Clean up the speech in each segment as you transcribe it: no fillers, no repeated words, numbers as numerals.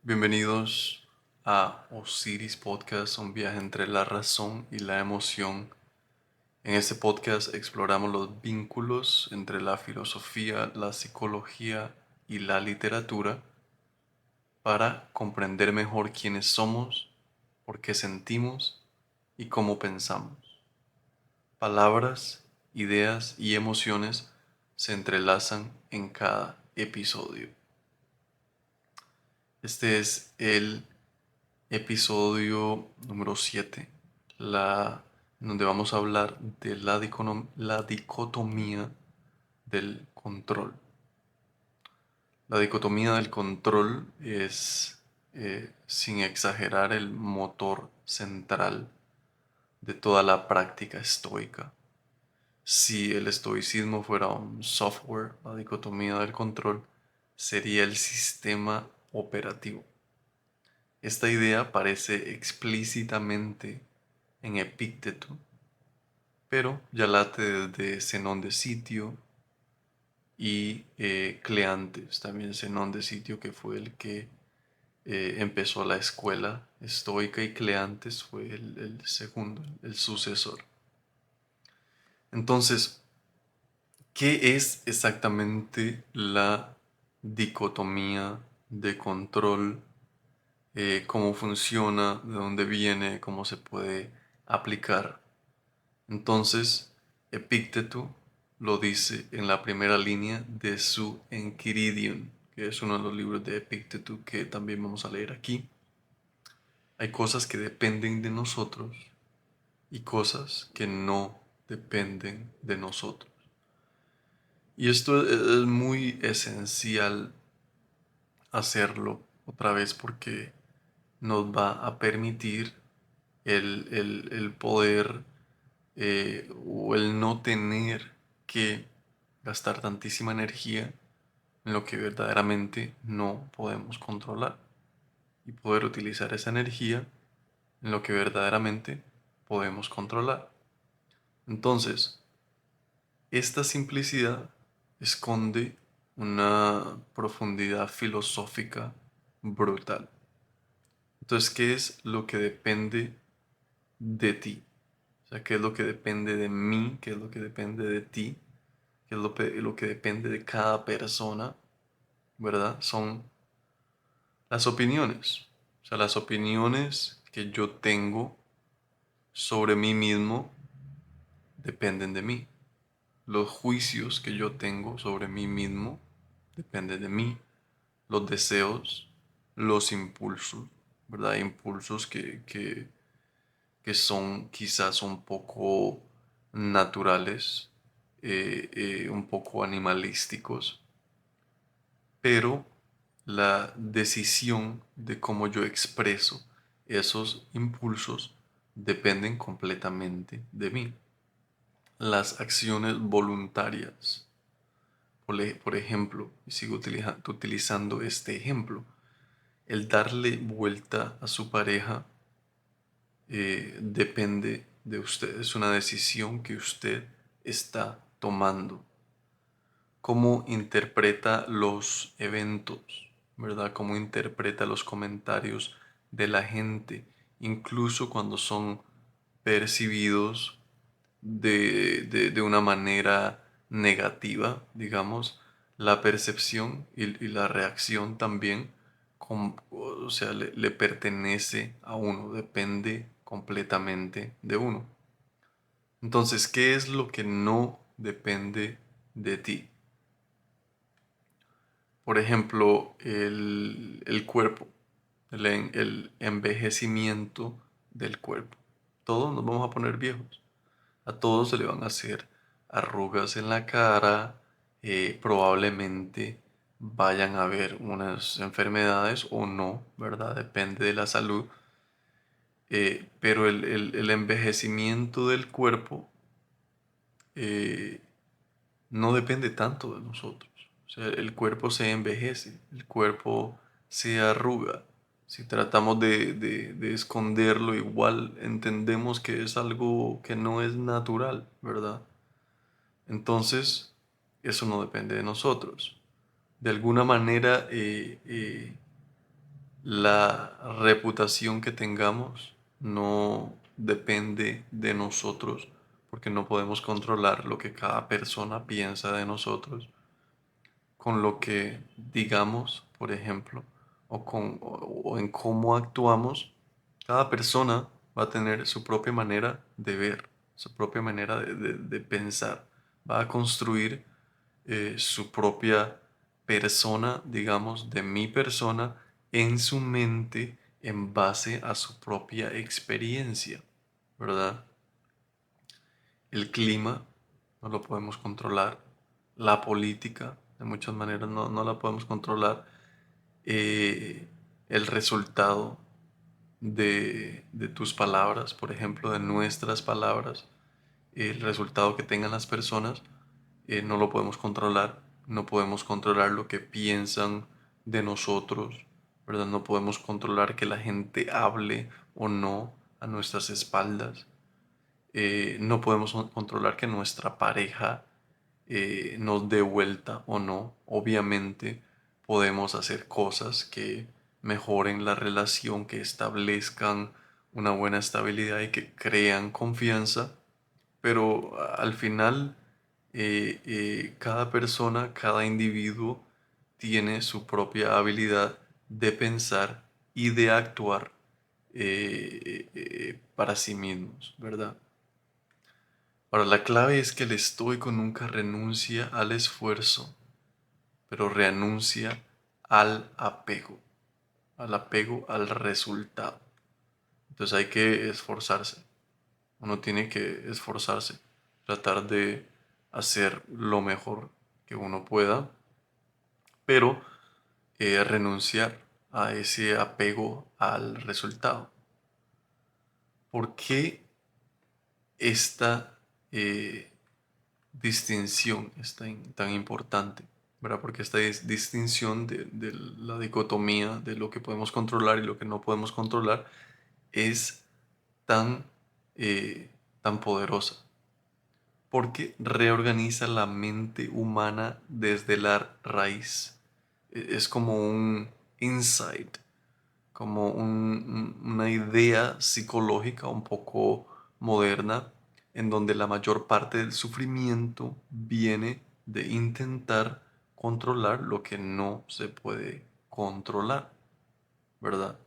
Bienvenidos a Osiris Podcast, un viaje entre la razón y la emoción. En este podcast exploramos los vínculos entre la filosofía, la psicología y la literatura para comprender mejor quiénes somos, por qué sentimos y cómo pensamos. Palabras, ideas y emociones se entrelazan en cada episodio. Este es el episodio número 7, donde vamos a hablar de la dicotomía del control. La dicotomía del control es, sin exagerar, el motor central de toda la práctica estoica. Si el estoicismo fuera un software, la dicotomía del control sería el sistema operativo. Esta idea aparece explícitamente en Epicteto, pero ya late desde Zenón de Sitio y Cleantes, también Zenón de Sitio, que fue el que empezó la escuela estoica, y Cleantes fue el segundo, el sucesor. Entonces, ¿qué es exactamente la dicotomía de control? Cómo funciona, de dónde viene, cómo se puede aplicar. Entonces, Epicteto lo dice en la primera línea de su Enchiridion, que es uno de los libros de Epicteto que también vamos a leer aquí. Hay cosas que dependen de nosotros y cosas que no dependen de nosotros. Y esto es muy esencial hacerlo otra vez porque nos va a permitir el poder o el no tener que gastar tantísima energía en lo que verdaderamente no podemos controlar y poder utilizar esa energía en lo que verdaderamente podemos controlar. Entonces, esta simplicidad esconde una profundidad filosófica brutal. Entonces, ¿qué es lo que depende de ti? O sea, ¿qué es lo que depende de mí? ¿Qué es lo que depende de ti? ¿Qué es lo que depende de cada persona? ¿Verdad? Son las opiniones. O sea, las opiniones que yo tengo sobre mí mismo dependen de mí. Los juicios que yo tengo sobre mí mismo dependen de mí. Los deseos, los impulsos, ¿verdad? Impulsos que son quizás un poco naturales, un poco animalísticos, pero la decisión de cómo yo expreso esos impulsos dependen completamente de mí. Las acciones voluntarias, por ejemplo, y sigo utilizando este ejemplo, el darle vuelta a su pareja depende de usted, es una decisión que usted está tomando. Cómo interpreta los eventos, ¿verdad? Cómo interpreta los comentarios de la gente, incluso cuando son percibidos de una manera negativa, digamos, la percepción y la reacción también, o sea, le pertenece a uno, depende completamente de uno. Entonces, ¿qué es lo que no depende de ti? Por ejemplo, el cuerpo, el envejecimiento del cuerpo. Todos nos vamos a poner viejos. A todos se le van a hacer arrugas en la cara, probablemente vayan a haber unas enfermedades o no, ¿verdad? Depende de la salud. Pero el envejecimiento del cuerpo eh, no depende tanto de nosotros. O sea, el cuerpo se envejece, el cuerpo se arruga. Si tratamos de esconderlo, igual entendemos que es algo que no es natural, ¿verdad? Entonces, eso no depende de nosotros. De alguna manera, La reputación que tengamos no depende de nosotros, porque no podemos controlar lo que cada persona piensa de nosotros. Con lo que digamos, por ejemplo, o en cómo actuamos, cada persona va a tener su propia manera de ver, su propia manera de pensar. Va a construir su propia persona, digamos, de mi persona, en su mente en base a su propia experiencia, ¿verdad? El clima no lo podemos controlar, la política de muchas maneras no la podemos controlar, el resultado de tus palabras, por ejemplo, de nuestras palabras, el resultado que tengan las personas, no lo podemos controlar, no podemos controlar lo que piensan de nosotros, ¿verdad? No podemos controlar que la gente hable o no a nuestras espaldas. No podemos controlar que nuestra pareja nos dé vuelta o no. Obviamente podemos hacer cosas que mejoren la relación, que establezcan una buena estabilidad y que crean confianza, pero al final cada persona, cada individuo tiene su propia habilidad de pensar y de actuar para sí mismos, ¿verdad? Ahora, la clave es que el estoico nunca renuncia al esfuerzo, pero renuncia al apego al resultado. Entonces hay que esforzarse. Uno tiene que esforzarse, tratar de hacer lo mejor que uno pueda, pero renunciar a ese apego al resultado. ¿Por qué esta distinción es tan importante? ¿Verdad? Porque esta distinción de la dicotomía de lo que podemos controlar y lo que no podemos controlar es tan, eh, tan poderosa, porque reorganiza la mente humana desde la raíz. Es como un insight, como una idea psicológica un poco moderna, en donde la mayor parte del sufrimiento viene de intentar controlar lo que no se puede controlar, ¿verdad?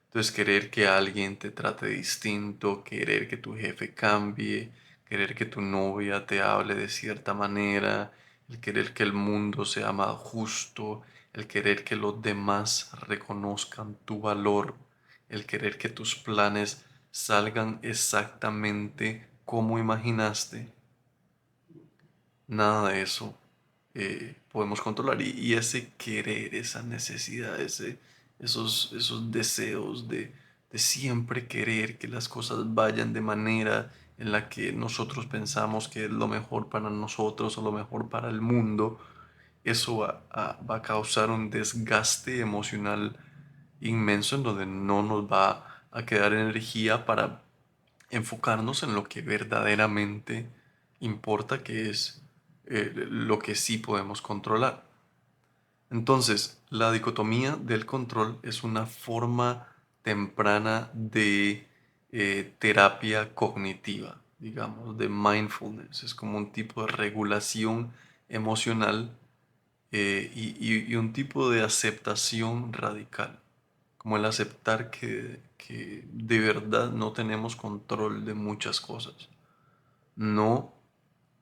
Entonces, querer que alguien te trate distinto, querer que tu jefe cambie, querer que tu novia te hable de cierta manera, el querer que el mundo sea más justo, el querer que los demás reconozcan tu valor, el querer que tus planes salgan exactamente como imaginaste, nada de eso podemos controlar. Y ese querer, esa necesidad, esos deseos de siempre querer que las cosas vayan de manera en la que nosotros pensamos que es lo mejor para nosotros o lo mejor para el mundo, eso va a causar un desgaste emocional inmenso en donde no nos va a quedar energía para enfocarnos en lo que verdaderamente importa, que es lo que sí podemos controlar. Entonces, la dicotomía del control es una forma temprana de terapia cognitiva, digamos, de mindfulness. Es como un tipo de regulación emocional y un tipo de aceptación radical, como el aceptar que de verdad no tenemos control de muchas cosas. No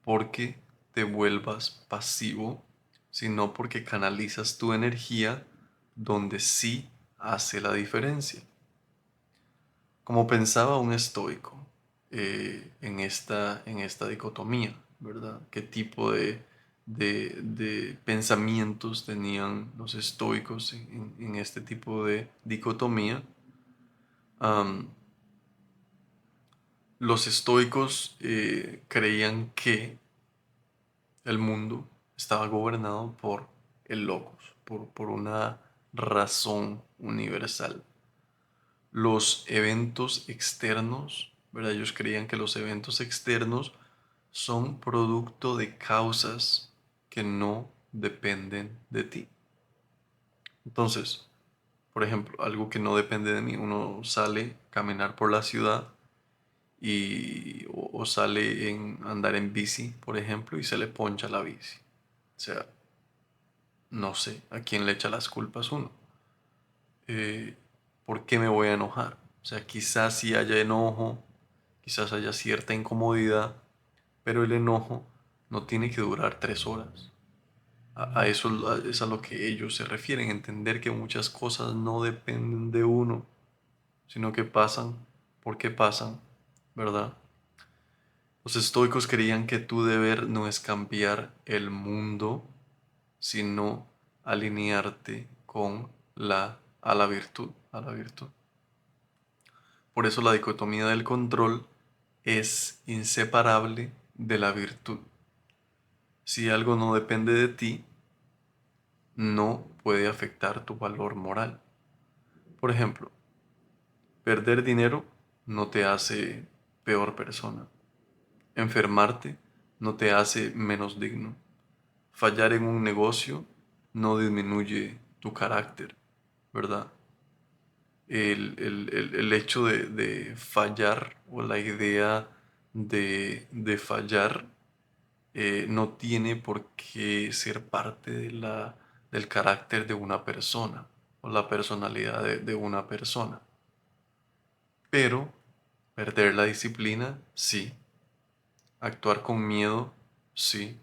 porque te vuelvas pasivo, sino porque canalizas tu energía donde sí hace la diferencia. Como pensaba un estoico en esta dicotomía, ¿verdad? ¿Qué tipo de pensamientos tenían los estoicos en este tipo de dicotomía? Am, los estoicos creían que el mundo estaba gobernado por el logos, por una razón universal. Los eventos externos, ¿verdad? Ellos creían que los eventos externos son producto de causas que no dependen de ti. Entonces, Por ejemplo, algo que no depende de mí. Uno sale a caminar por la ciudad o sale en andar en bici, por ejemplo, y se le poncha la bici. O sea, no sé a quién le echa las culpas uno. Eh, ¿Por qué me voy a enojar? O sea, quizás sí haya enojo, quizás haya cierta incomodidad, pero el enojo no tiene que durar 3 horas. A eso es a lo que ellos se refieren, entender que muchas cosas no dependen de uno, sino que pasan porque pasan, ¿verdad? Los estoicos creían que tu deber no es cambiar el mundo, sino alinearte con a la virtud, a la virtud. Por eso la dicotomía del control es inseparable de la virtud. Si algo no depende de ti, no puede afectar tu valor moral. Por ejemplo, perder dinero no te hace peor persona. Enfermarte no te hace menos digno. Fallar en un negocio no disminuye tu carácter, ¿verdad? El hecho de fallar o la idea de fallar no tiene por qué ser parte del carácter de una persona o la personalidad de una persona. Pero perder la disciplina, sí. Actuar con miedo, sí.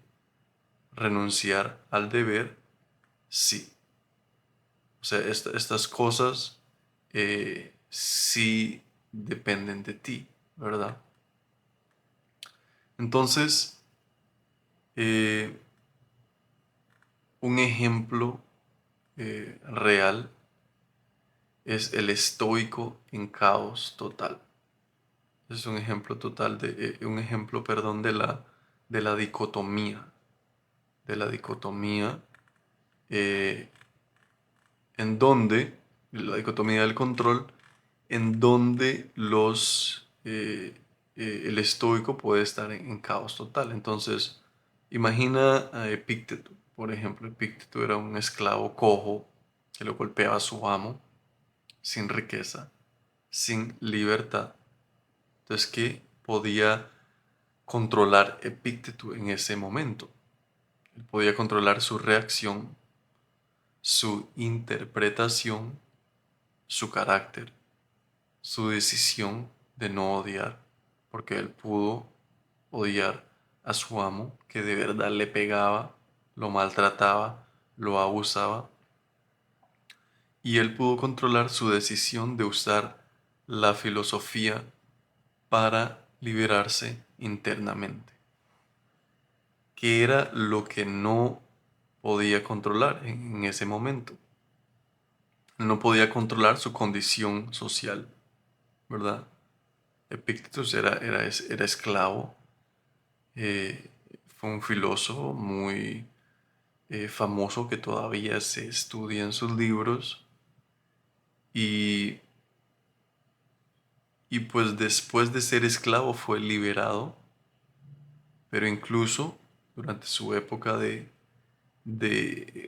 Renunciar al deber, sí. O sea, estas cosas sí dependen de ti, ¿verdad? Entonces, eh, un ejemplo real es el estoico en caos total. Es un ejemplo total un ejemplo, perdón, de la dicotomía, de la dicotomía eh, en donde, la dicotomía del control, en donde el estoico puede estar en caos total. Entonces, imagina a Epicteto, por ejemplo. Epicteto era un esclavo cojo que lo golpeaba a su amo, sin riqueza, sin libertad. Entonces, ¿qué podía controlar Epicteto en ese momento? Él podía controlar su reacción, su interpretación, su carácter, su decisión de no odiar, porque él pudo odiar a su amo, que de verdad le pegaba, lo maltrataba, lo abusaba, y él pudo controlar su decisión de usar la filosofía para liberarse internamente, que era lo que no podía controlar en ese momento. No podía controlar su condición social, ¿verdad? Epictetus era esclavo, eh, fue un filósofo muy famoso que todavía se estudia en sus libros y, y pues después de ser esclavo fue liberado, pero incluso durante su época de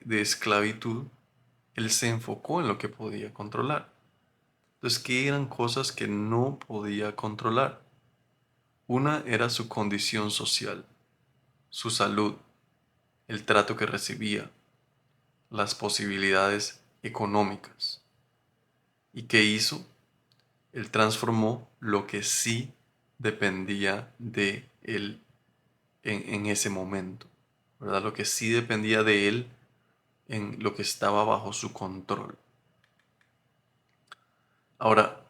esclavitud, él se enfocó en lo que podía controlar. Entonces, ¿qué eran cosas que no podía controlar? Una era su condición social, su salud, el trato que recibía, las posibilidades económicas. ¿Y qué hizo? Él transformó lo que sí dependía de él en ese momento, ¿verdad? Lo que sí dependía de él en lo que estaba bajo su control. Ahora,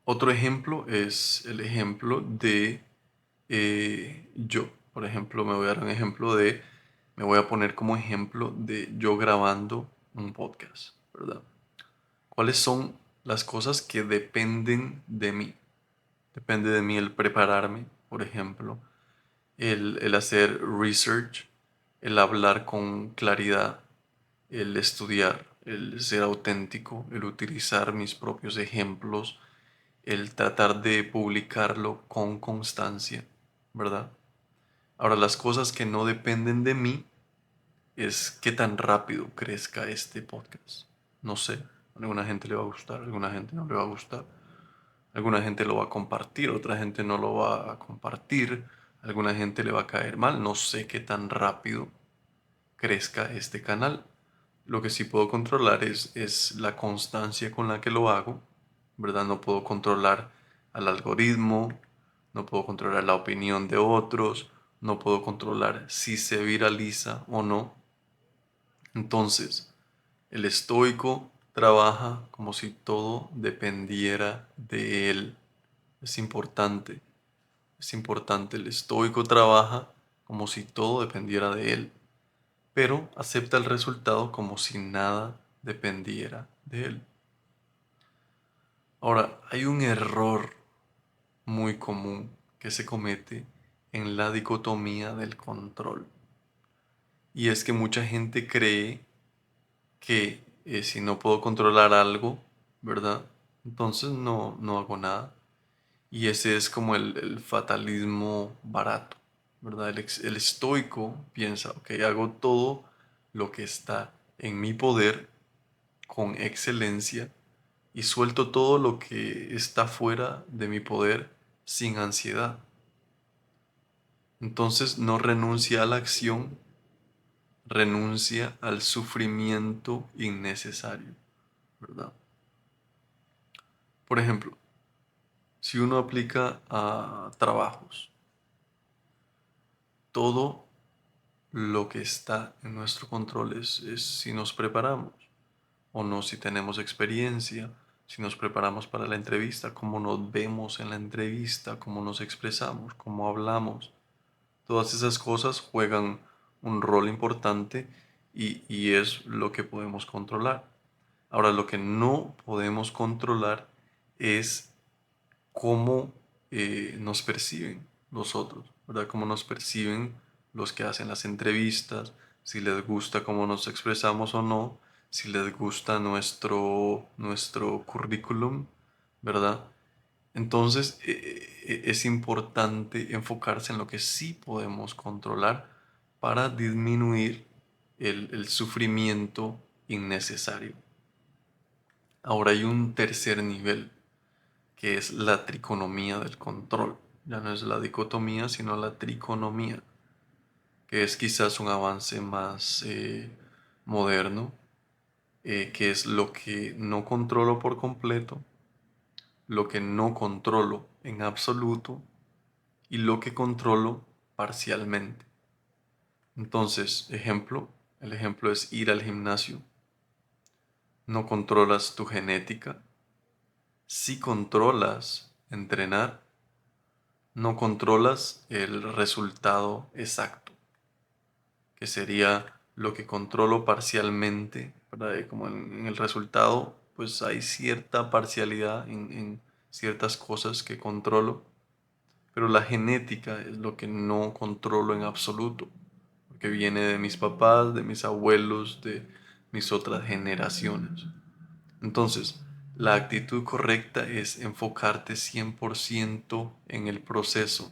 otro ejemplo es el ejemplo de yo. Por ejemplo, me voy a dar un ejemplo me voy a poner como ejemplo de yo grabando un podcast, ¿verdad? ¿Cuáles son las cosas que dependen de mí? Depende de mí el prepararme, por ejemplo, el hacer research, el hablar con claridad, el estudiar, el ser auténtico, el utilizar mis propios ejemplos, el tratar de publicarlo con constancia, ¿verdad? Ahora, las cosas que no dependen de mí es qué tan rápido crezca este podcast. No sé. Alguna gente le va a gustar, alguna gente no le va a gustar. Alguna gente lo va a compartir, otra gente no lo va a compartir. Alguna gente le va a caer mal. No sé qué tan rápido crezca este canal. Lo que sí puedo controlar es la constancia con la que lo hago, ¿verdad? No puedo controlar al algoritmo, no puedo controlar la opinión de otros, no puedo controlar si se viraliza o no. Entonces, el estoico trabaja como si todo dependiera de él. Es importante, es importante. El estoico trabaja como si todo dependiera de él, pero acepta el resultado como si nada dependiera de él. Ahora, hay un error muy común que se comete en la dicotomía del control. Y es que mucha gente cree que si no puedo controlar algo, ¿verdad? Entonces no hago nada. Y ese es como el fatalismo barato, ¿verdad? El estoico piensa, ok, hago todo lo que está en mi poder con excelencia y suelto todo lo que está fuera de mi poder sin ansiedad. Entonces no renuncia a la acción, renuncia al sufrimiento innecesario, ¿verdad? Por ejemplo, si uno aplica a trabajos, todo lo que está en nuestro control es si nos preparamos o no, si tenemos experiencia, si nos preparamos para la entrevista, cómo nos vemos en la entrevista, cómo nos expresamos, cómo hablamos. Todas esas cosas juegan un rol importante y es lo que podemos controlar. Ahora, lo que no podemos controlar es cómo nos perciben los otros, ¿verdad? Cómo nos perciben los que hacen las entrevistas, si les gusta cómo nos expresamos o no, si les gusta nuestro currículum, ¿verdad? Entonces es importante enfocarse en lo que sí podemos controlar para disminuir el sufrimiento innecesario. Ahora hay un tercer nivel que es la triconomía del control. Ya no es la dicotomía, sino la triconomía, que es quizás un avance más moderno, que es lo que no controlo por completo, lo que no controlo en absoluto y lo que controlo parcialmente. Entonces, el ejemplo es ir al gimnasio. No controlas tu genética. Si controlas entrenar, no controlas el resultado exacto, que sería lo que controlo parcialmente, ¿verdad? Como en el resultado, pues hay cierta parcialidad en ciertas cosas que controlo, pero la genética es lo que no controlo en absoluto, porque viene de mis papás, de mis abuelos, de mis otras generaciones. Entonces, la actitud correcta es enfocarte 100% en el proceso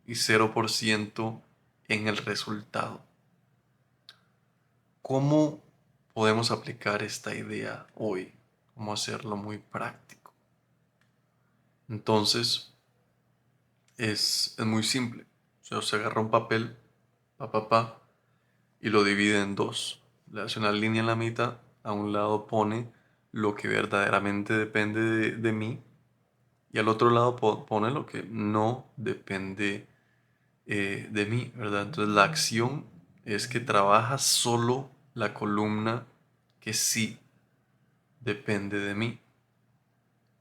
y 0% en el resultado. ¿Cómo podemos aplicar esta idea hoy? ¿Cómo hacerlo muy práctico? Entonces, es muy simple. O sea, se agarra un papel, pa, y lo divide en dos. Le hace una línea en la mitad. A un lado pone lo que verdaderamente depende de mí y al otro lado pone lo que no depende de mí, ¿verdad? Entonces la acción es que trabaja solo la columna que sí depende de mí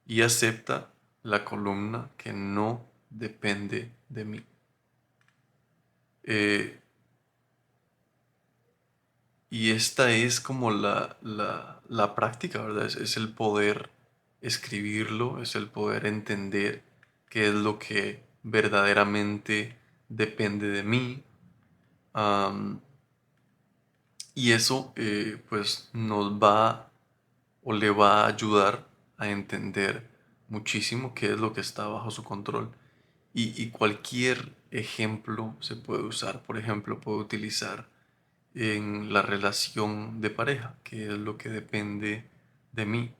y acepta la columna que no depende de mí. Eh, y esta es como la práctica, ¿verdad? Es el poder escribirlo, es el poder entender qué es lo que verdaderamente depende de mí. Am, y eso pues nos va o le va a ayudar a entender muchísimo qué es lo que está bajo su control. Y cualquier ejemplo se puede usar. Por ejemplo, puedo utilizar en la relación de pareja, que es lo que depende de mí,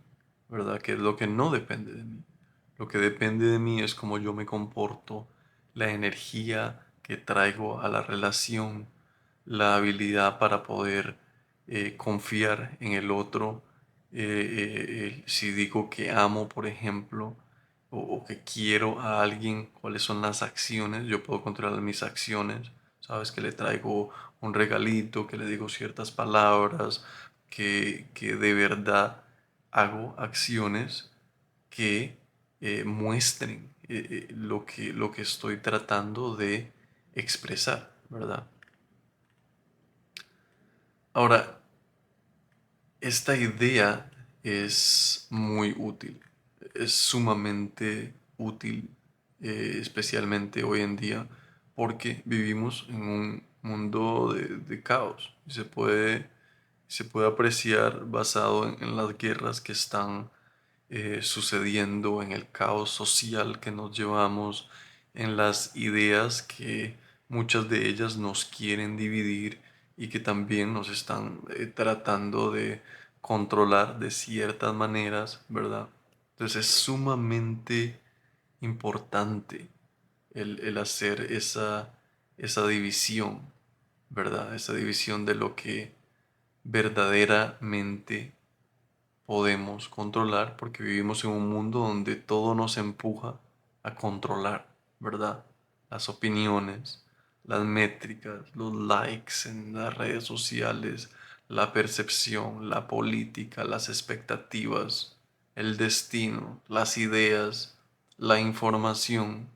¿verdad? Que es lo que no depende de mí. Lo que depende de mí es cómo yo me comporto, la energía que traigo a la relación, la habilidad para poder confiar en el otro. Si digo que amo, por ejemplo, o que quiero a alguien, cuáles son las acciones, yo puedo controlar mis acciones. Sabes que le traigo un regalito, que le digo ciertas palabras, que de verdad hago acciones que muestren lo que estoy tratando de expresar, ¿verdad? Ahora, esta idea es muy útil, es sumamente útil, especialmente hoy en día, porque vivimos en un mundo de caos. Se puede apreciar basado en las guerras que están sucediendo, en el caos social que nos llevamos, en las ideas que muchas de ellas nos quieren dividir y que también nos están tratando de controlar de ciertas maneras, ¿verdad? Entonces es sumamente importante el hacer esa división, ¿verdad? Esa división de lo que verdaderamente podemos controlar, porque vivimos en un mundo donde todo nos empuja a controlar, ¿verdad? Las opiniones, las métricas, los likes en las redes sociales, la percepción, la política, las expectativas, el destino, las ideas, la información.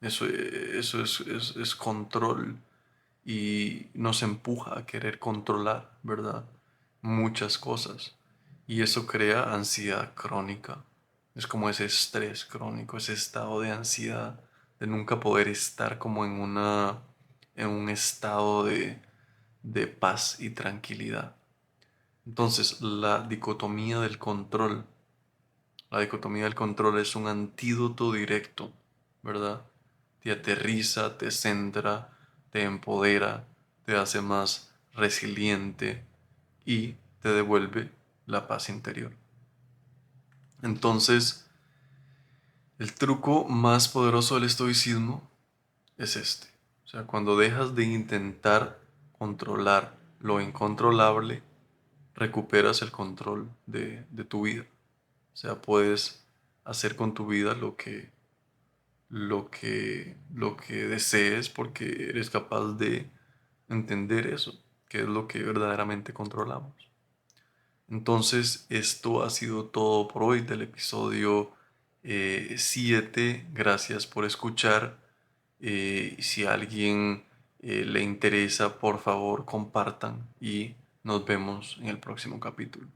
Es control y nos empuja a querer controlar, ¿verdad? Muchas cosas. Y eso crea ansiedad crónica. Es como ese estrés crónico, ese estado de ansiedad, de nunca poder estar como en un estado de paz y tranquilidad. Entonces, la dicotomía del control es un antídoto directo, ¿verdad? Te aterriza, te centra, te empodera, te hace más resiliente y te devuelve la paz interior. Entonces, el truco más poderoso del estoicismo es este. O sea, cuando dejas de intentar controlar lo incontrolable, recuperas el control de tu vida. O sea, puedes hacer con tu vida lo que desees porque eres capaz de entender eso, que es lo que verdaderamente controlamos. Entonces, esto ha sido todo por hoy del episodio 7. Gracias por escuchar. Si a alguien le interesa, por favor, compartan y nos vemos en el próximo capítulo.